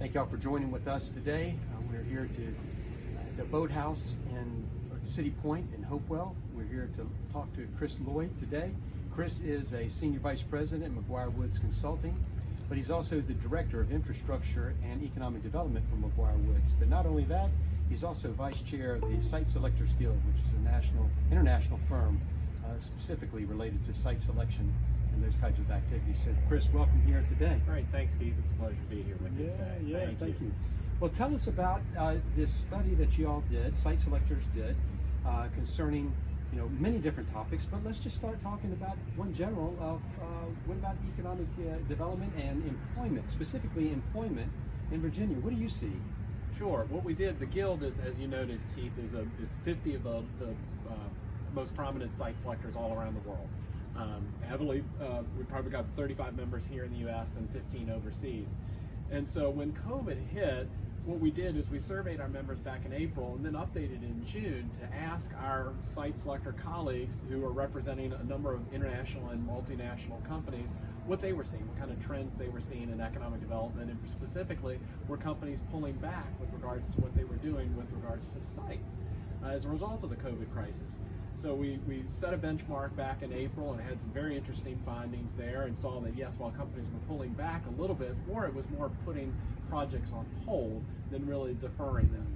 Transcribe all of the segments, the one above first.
Thank y'all for joining with us today. We're here to the boathouse in City Point in Hopewell. We're here to talk to Chris Lloyd today. Chris is a Senior Vice President at McGuire Woods Consulting, but he's also the Director of Infrastructure and Economic Development for McGuire Woods. But not only that, he's also Vice Chair of the Site Selectors Guild, which is a international firm specifically related to site selection and those types of activities. So Chris, welcome here today. Great, thanks Keith. It's a pleasure to be here with you today. Thank you. Well, tell us about this study that you all did, Site Selectors did, concerning many different topics, but let's just start talking about one general of what about economic development and employment, specifically employment in Virginia. What do you see? Sure. What we did, the Guild is, as you noted, Keith, it's 50 of the most prominent site selectors all around the world. We probably got 35 members here in the U.S. and 15 overseas. And so when COVID hit, what we did is we surveyed our members back in April and then updated in June to ask our site selector colleagues who are representing a number of international and multinational companies what they were seeing, what kind of trends they were seeing in economic development, and specifically were companies pulling back with regards to what they were doing with regards to sites as a result of the COVID crisis. So we set a benchmark back in April and had some very interesting findings there and saw that yes, while companies were pulling back a little bit more, it was more putting projects on hold than really deferring them.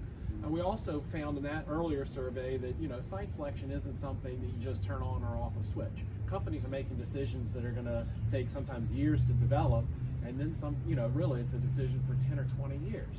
And we also found in that earlier survey that site selection isn't something that you just turn on or off a switch. Companies are making decisions that are going to take sometimes years to develop, and then some, really it's a decision for 10 or 20 years.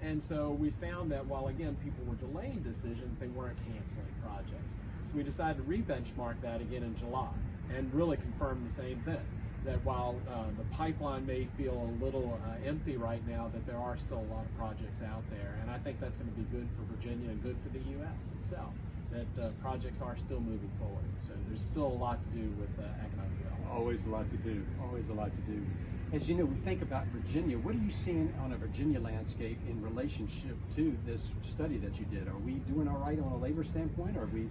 And so we found that while again people were delaying decisions, they weren't canceling projects. So we decided to re-benchmark that again in July and really confirm the same thing, that while the pipeline may feel a little empty right now, that there are still a lot of projects out there. And I think that's going to be good for Virginia and good for the U.S. itself, that projects are still moving forward. So there's still a lot to do with economic development. Always a lot to do, always a lot to do. As you know, we think about Virginia. What are you seeing on a Virginia landscape in relationship to this study that you did? Are we doing all right on a labor standpoint, or are we?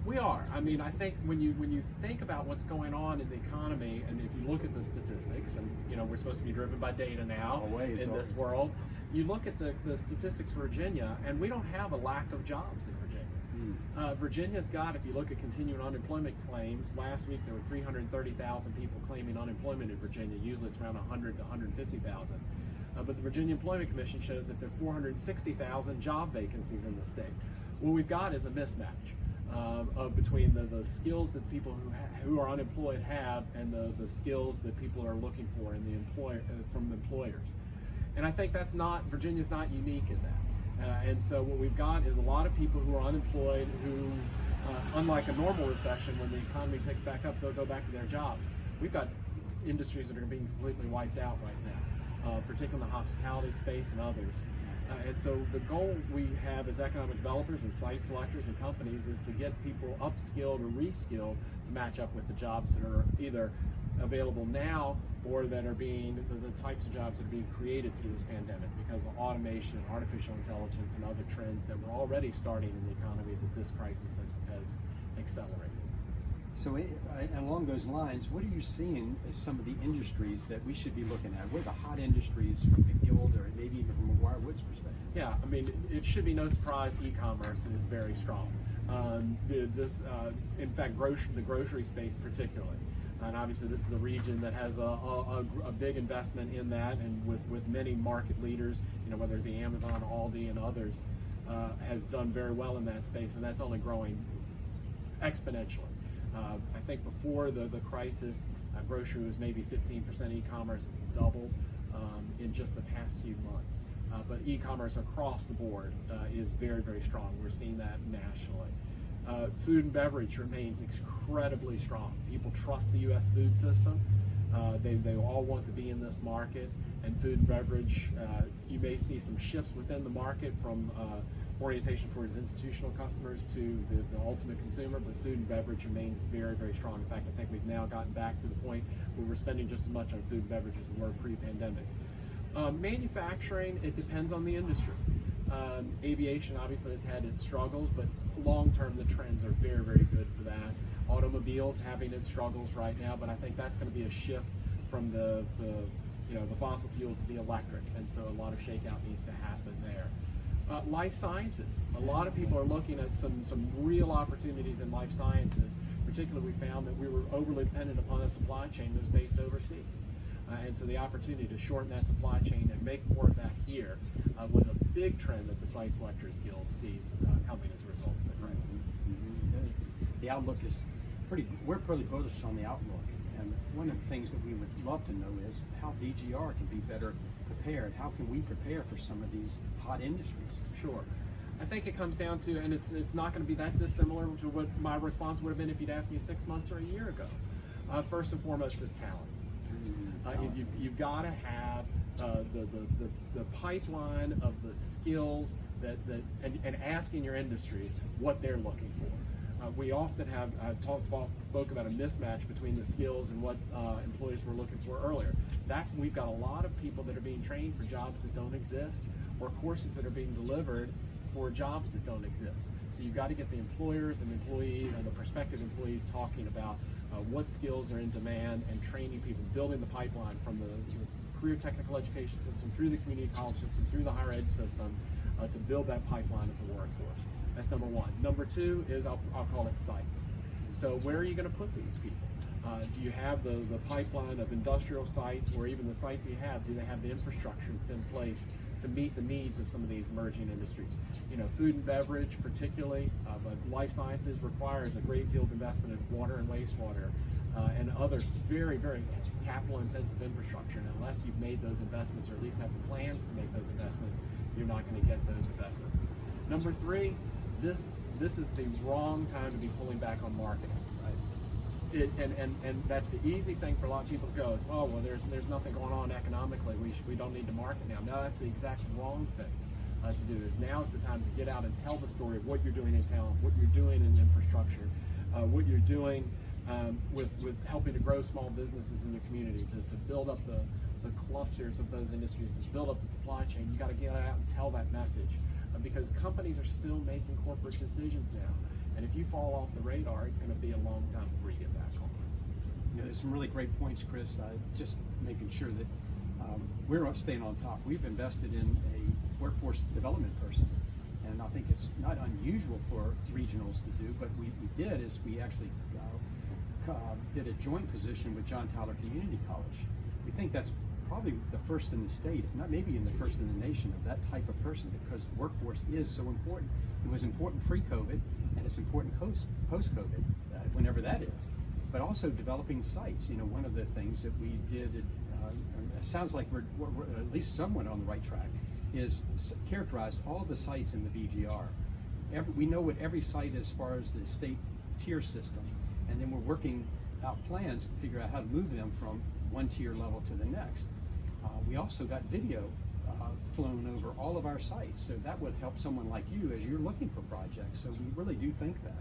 We are. I mean, I think when you think about what's going on in the economy, and if you look at the statistics, and we're supposed to be driven by data now in this world, you look at the statistics for Virginia, and we don't have a lack of jobs in Virginia. Virginia's got, if you look at continuing unemployment claims, last week there were 330,000 people claiming unemployment in Virginia. Usually it's around 100 to 150,000. But the Virginia Employment Commission shows that there are 460,000 job vacancies in the state. What we've got is a mismatch between the skills that people who are unemployed have and the skills that people are looking for in from employers. And I think Virginia's not unique in that. And so what we've got is a lot of people who are unemployed who, unlike a normal recession, when the economy picks back up, they'll go back to their jobs. We've got industries that are being completely wiped out right now, particularly in the hospitality space and others. And so the goal we have as economic developers and site selectors and companies is to get people upskilled or reskilled to match up with the jobs that are either available now or that are being the types of jobs that are being created through this pandemic because of automation and artificial intelligence and other trends that were already starting in the economy that this crisis has accelerated. So along those lines, what are you seeing as some of the industries that we should be looking at? What are the hot industries from the Guild or maybe even from McGuire Woods perspective? Yeah, I mean, it should be no surprise e-commerce is very strong. In fact, the grocery space particularly. And obviously this is a region that has a big investment in that, and with many market leaders, whether it be Amazon, Aldi, and others, has done very well in that space, and that's only growing exponentially. I think before the crisis, grocery was maybe 15% e-commerce. It's doubled in just the past few months. But e-commerce across the board is very, very strong. We're seeing that nationally. Food and beverage remains incredibly strong. People trust the U.S. food system. They all want to be in this market. And food and beverage, you may see some shifts within the market from orientation towards institutional customers to the ultimate consumer, but food and beverage remains very, very strong. In fact, I think we've now gotten back to the point where we're spending just as much on food and beverage as we were pre-pandemic. Manufacturing, it depends on the industry. Aviation obviously has had its struggles, but long-term the trends are very, very good for that. Automobiles having its struggles right now, but I think that's going to be a shift from the the fossil fuels to the electric, and so a lot of shakeout needs to happen there. Life sciences. A lot of people are looking at some real opportunities in life sciences. Particularly, we found that we were overly dependent upon a supply chain that was based overseas. And so the opportunity to shorten that supply chain and make more of that here was a big trend that the Site Selectors Guild sees coming as a result of the crisis. The outlook is we're pretty bullish on the outlook. And one of the things that we would love to know is how DGR can be better prepared. How can we prepare for some of these hot industries? Sure. I think it comes down to, and it's not going to be that dissimilar to what my response would have been if you'd asked me 6 months or a year ago. First and foremost is talent. You've got to have the pipeline of the skills and asking your industries what they're looking for. We often have spoke about a mismatch between the skills and what employers were looking for earlier. We've got a lot of people that are being trained for jobs that don't exist, or courses that are being delivered for jobs that don't exist. So you've got to get the employers and the prospective employees talking about what skills are in demand and training people, building the pipeline from the career technical education system through the community college system, through the higher ed system, to build that pipeline of the workforce. That's number one. Number two is I'll call it sites. So where are you going to put these people? Do you have the pipeline of industrial sites, or even the sites you have, do they have the infrastructure that's in place to meet the needs of some of these emerging industries? Food and beverage particularly, but life sciences requires a great deal of investment in water and wastewater and other very, very capital-intensive infrastructure. And unless you've made those investments, or at least have the plans to make those investments, you're not going to get those investments. Number three, this is the wrong time to be pulling back on marketing. And that's the easy thing for a lot of people to go is, well, there's nothing going on economically. We don't need to market now. No, that's the exact wrong thing to do. Is now's the time to get out and tell the story of what you're doing in town, what you're doing in infrastructure, what you're doing with helping to grow small businesses in the community, to build up the clusters of those industries, to build up the supply chain. You got to get out and tell that message because companies are still making corporate decisions now. And if you fall off the radar, it's going to be a long time before you get back on. There's some really great points, Chris. Just making sure that we're staying on top. We've invested in a workforce development person, and I think it's not unusual for regionals to do, but we did is we actually did a joint position with John Tyler Community College. We think that's probably the first in the state, if not maybe in the first in the nation, of that type of person, because workforce is so important. It was important pre-COVID, and it's important post-COVID, whenever that is. But also developing sites. One of the things that we did, it sounds like we're at least somewhat on the right track, is characterize all the sites in the VGR. We know what every site is as far as the state tier system, and then we're working out plans to figure out how to move them from one tier level to the next. We also got video flown over all of our sites, so that would help someone like you as you're looking for projects. So we really do think that.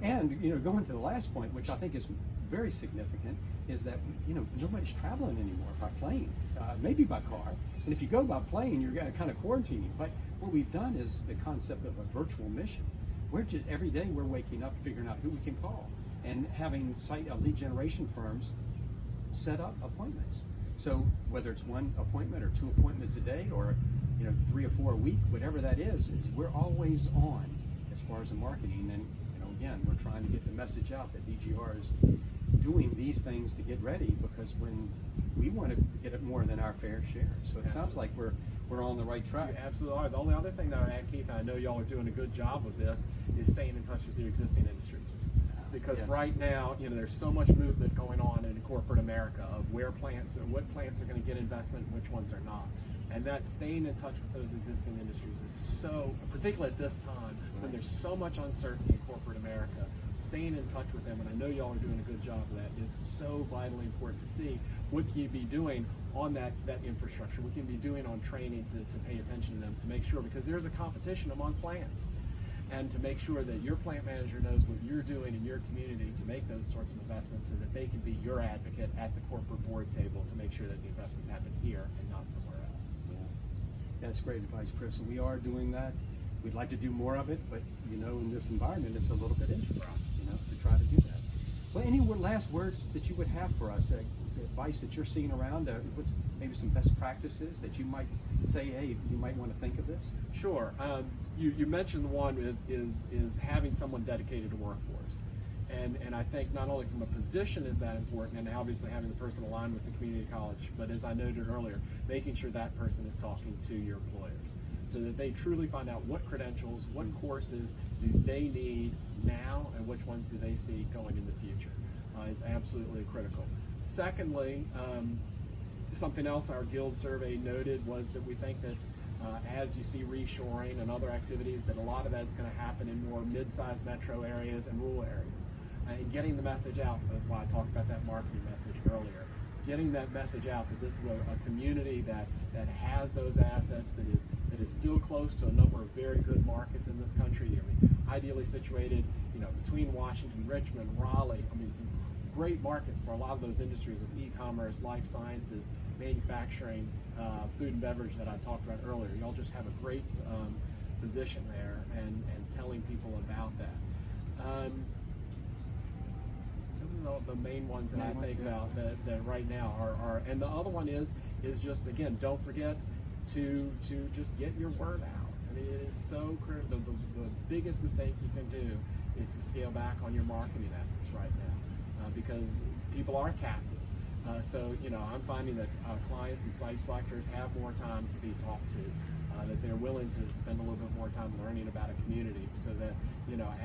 And going to the last point, which I think is very significant, is that nobody's traveling anymore by plane, maybe by car. And if you go by plane, you're kind of quarantining. But what we've done is the concept of a virtual mission. Every day we're waking up, figuring out who we can call, and having lead generation firms set up appointments. So whether it's one appointment or 2 appointments a day, or 3 or 4 a week, whatever that is we're always on as far as the marketing. And again, we're trying to get the message out that DGR is doing these things to get ready, because when we want to get it more than our fair share. So it sounds like we're on the right track. You absolutely are. The only other thing that I would add, Keith, and I know y'all are doing a good job with this, is staying in touch with your existing industries. Because right now, there's so much movement going on in corporate America of what plants are going to get investment and which ones are not. And that staying in touch with those existing industries is so, particularly at this time, when there's so much uncertainty in corporate America, staying in touch with them, and I know y'all are doing a good job of that, is so vitally important to see what can you be doing on that infrastructure, what can you be doing on training to pay attention to them, to make sure, because there's a competition among plants. And to make sure that your plant manager knows what you're doing in your community to make those sorts of investments, so that they can be your advocate at the corporate board table to make sure that the investments happen here and not somewhere else. Yeah. That's great advice, Chris. And we are doing that. We'd like to do more of it, but in this environment, it's a little bit interesting, to try to do that. Well, any last words that you would have for us? advice that you're seeing around? What's maybe some best practices that you might say, hey, you might want to think of this? Sure. You mentioned one is having someone dedicated to workforce. And I think not only from a position is that important, and obviously having the person aligned with the community college, but as I noted earlier, making sure that person is talking to your employers so that they truly find out what credentials, what courses do they need now, and which ones do they see going in the future is absolutely critical. Secondly, something else our guild survey noted was that we think that as you see reshoring and other activities, that a lot of that's going to happen in more mid-sized metro areas and rural areas. And getting the message out, that's why I talked about that marketing message earlier, getting that message out that this is a community that has those assets, that is still close to a number of very good markets in this country. I mean, ideally situated, between Washington, Richmond, Raleigh. I mean, some great markets for a lot of those industries of e-commerce, life sciences, manufacturing, food and beverage that I talked about earlier. Y'all just have a great position there and telling people about that. The main ones that I think about that right now are, and the other one is just, again, don't forget to just get your word out. I mean, it is so critical. The biggest mistake you can do is to scale back on your marketing efforts right now because people are captive. So, I'm finding that clients and site selectors have more time to be talked to, that they're willing to spend a little bit more time learning about a community so that,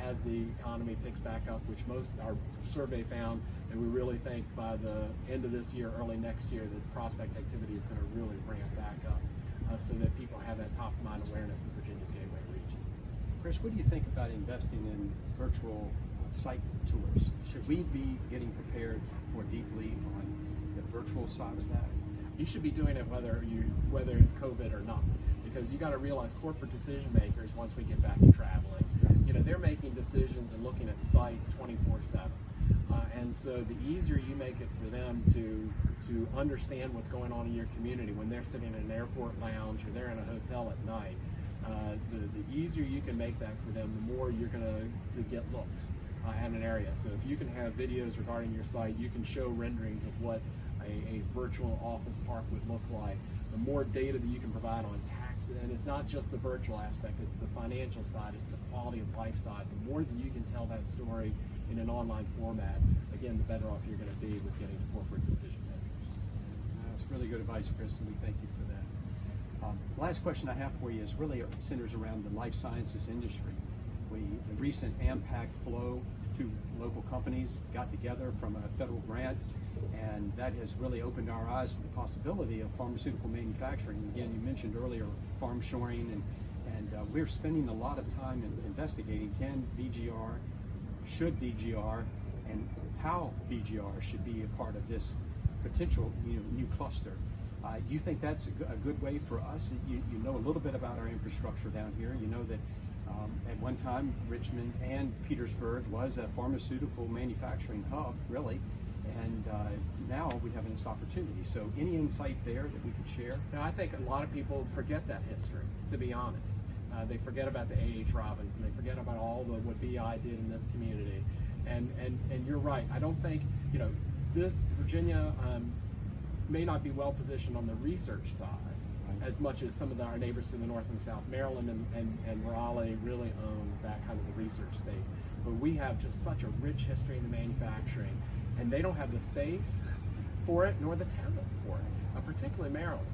as the economy picks back up, which our survey found, and we really think by the end of this year, early next year, that prospect activity is going to really ramp back up so that people have that top-of-mind awareness of Virginia's gateway region. Chris, what do you think about investing in virtual site tours? Should we be getting prepared more deeply on the virtual side of that? You should be doing it whether it's COVID or not, because you got to realize corporate decision makers, once we get back to traveling, they're making decisions and looking at sites 24/7. And so the easier you make it for them to understand what's going on in your community when they're sitting in an airport lounge or they're in a hotel at night, the easier you can make that for them, the more you're going to get looks at an area. So if you can have videos regarding your site, you can show renderings of what a virtual office park would look like. The more data that you can provide on tax, and it's not just the virtual aspect, it's the financial side, it's the quality of life side. The more that you can tell that story in an online format, again, the better off you're going to be with getting to corporate decision makers. That's really good advice, Chris, and we thank you for that. Last question I have for you is really centers around the life sciences industry. The recent AMPAC flow, two local companies got together from a federal grant, and that has really opened our eyes to the possibility of pharmaceutical manufacturing. Again, you mentioned earlier farm shoring, and we're spending a lot of time investigating should VGR, and how VGR should be a part of this potential new cluster. Do you think that's a good way for us? You know a little bit about our infrastructure down here. You know that at one time Richmond and Petersburg was a pharmaceutical manufacturing hub, really, and now we have this opportunity. So any insight there that we could share? I think a lot of people forget that history, to be honest. They forget about the A.H. Robbins, and they forget about all what BI did in this community. And you're right. I don't think, this Virginia may not be well positioned on the research side as much as some of our neighbors to the north and south. Maryland and Raleigh really own that kind of the research space. But we have just such a rich history in the manufacturing, and they don't have the space for it nor the talent for it, particularly Maryland.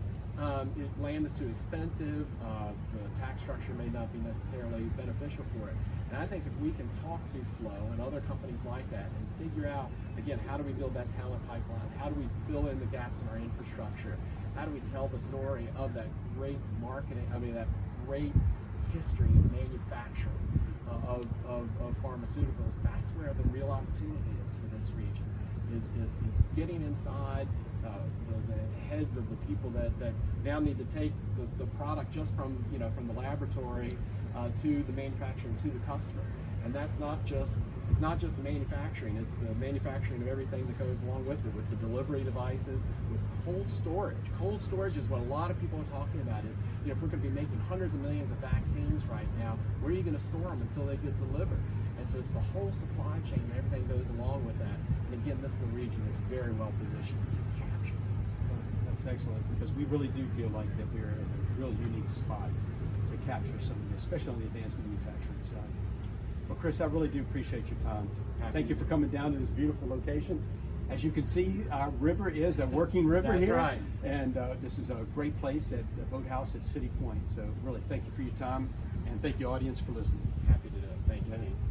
Land is too expensive, the tax structure may not be necessarily beneficial for it. And I think if we can talk to Flow and other companies like that and figure out, again, how do we build that talent pipeline? How do we fill in the gaps in our infrastructure? How do we tell the story of that great that great history of manufacturing of pharmaceuticals? That's where the real opportunity is for this region, is getting inside the heads of the people that now need to take the product just from the laboratory to the manufacturing to the customer. And it's not just the manufacturing, it's the manufacturing of everything that goes along with it, with the delivery devices, with cold storage. Cold storage is what a lot of people are talking about is, if we're going to be making hundreds of millions of vaccines right now, where are you going to store them until they get delivered? And so it's the whole supply chain and everything goes along with that. And again, this is a region that's very well positioned to That's excellent, because we really do feel like that we're in a real unique spot to capture some of this, especially on the advanced manufacturing side. Well, Chris, I really do appreciate your time. Thank you for coming down to this beautiful location. As you can see, our river is a working river That's here. right. And this is a great place at the Boathouse at City Point. So really, thank you for your time, and thank you, audience, for listening. Happy to do it. Thank you.